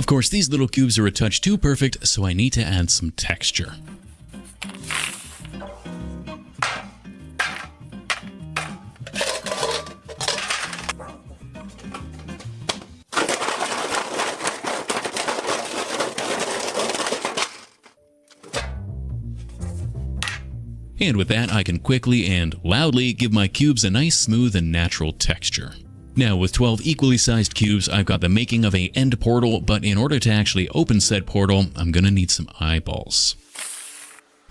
Of course, these little cubes are a touch too perfect, so I need to add some texture. And with that, I can quickly and loudly give my cubes a nice, smooth, and natural texture. Now, with 12 equally sized cubes, I've got the making of an end portal, but in order to actually open said portal, I'm gonna need some eyeballs.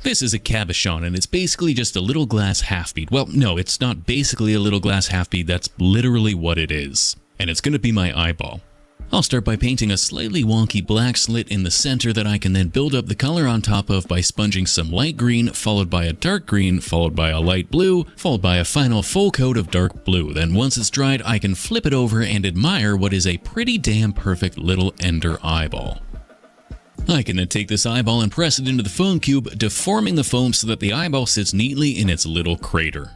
This is a cabochon, and it's basically just a little glass half-bead. Well, no, it's not basically a little glass half-bead, that's literally what it is. And it's gonna be my eyeball. I'll start by painting a slightly wonky black slit in the center that I can then build up the color on top of by sponging some light green, followed by a dark green, followed by a light blue, followed by a final full coat of dark blue. Then once it's dried, I can flip it over and admire what is a pretty damn perfect little ender eyeball. I can then take this eyeball and press it into the foam cube, deforming the foam so that the eyeball sits neatly in its little crater.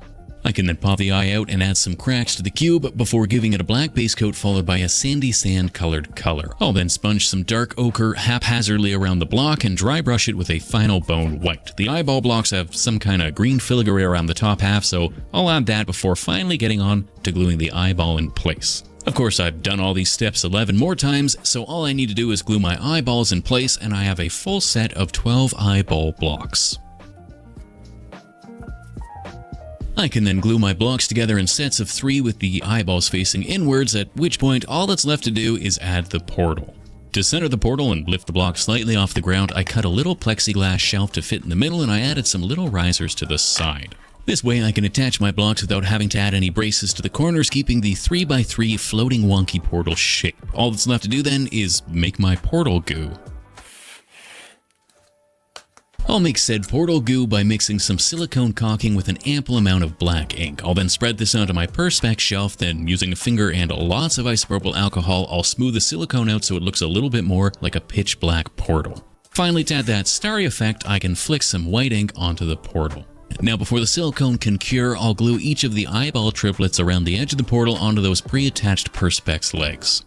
I can then pop the eye out and add some cracks to the cube before giving it a black base coat followed by a sandy sand colored color. I'll then sponge some dark ochre haphazardly around the block and dry brush it with a final bone white. The eyeball blocks have some kind of green filigree around the top half, so I'll add that before finally getting on to gluing the eyeball in place. Of course, I've done all these steps 11 more times, so all I need to do is glue my eyeballs in place and I have a full set of 12 eyeball blocks. I can then glue my blocks together in sets of 3 with the eyeballs facing inwards, at which point all that's left to do is add the portal. To center the portal and lift the block slightly off the ground, I cut a little plexiglass shelf to fit in the middle and I added some little risers to the side. This way I can attach my blocks without having to add any braces to the corners, keeping the 3x3 floating wonky portal shape. All that's left to do then is make my portal goo. I'll make said portal goo by mixing some silicone caulking with an ample amount of black ink. I'll then spread this onto my Perspex shelf, then using a finger and lots of isopropyl alcohol, I'll smooth the silicone out so it looks a little bit more like a pitch black portal. Finally, to add that starry effect, I can flick some white ink onto the portal. Now, before the silicone can cure, I'll glue each of the eyeball triplets around the edge of the portal onto those pre-attached Perspex legs.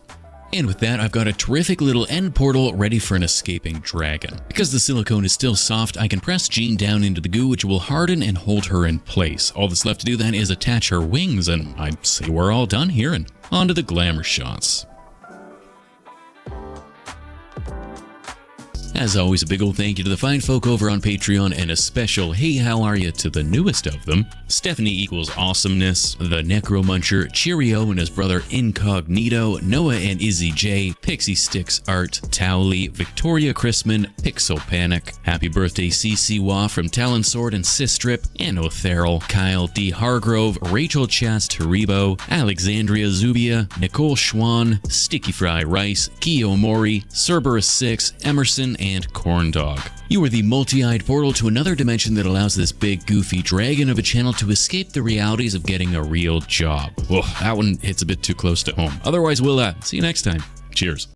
And with that, I've got a terrific little end portal ready for an escaping dragon. Because the silicone is still soft, I can press Jean down into the goo, which will harden and hold her in place. All that's left to do then is attach her wings, and I'd say we're all done here, and on to the glamour shots. As always, a big ol' thank you to the fine folk over on Patreon, and a special hey how are you to the newest of them, Stephanie equals awesomeness, the Necromuncher, Cheerio and his brother Incognito, Noah and Izzy J, Pixie Sticks Art, Towley, Victoria Chrisman, Pixel Panic, happy birthday CC Wah from Talon Sword and Sistrip, Anno Theral, Kyle D. Hargrove, Rachel Chast Haribo, Alexandria Zubia, Nicole Schwan, Sticky Fry Rice, Kiyo Mori, Cerberus 6, Emerson, and Corn Dog. You are the multi-eyed portal to another dimension that allows this big goofy dragon of a channel to escape the realities of getting a real job. Whoa, that one hits a bit too close to home. Otherwise, we'll see you next time. Cheers.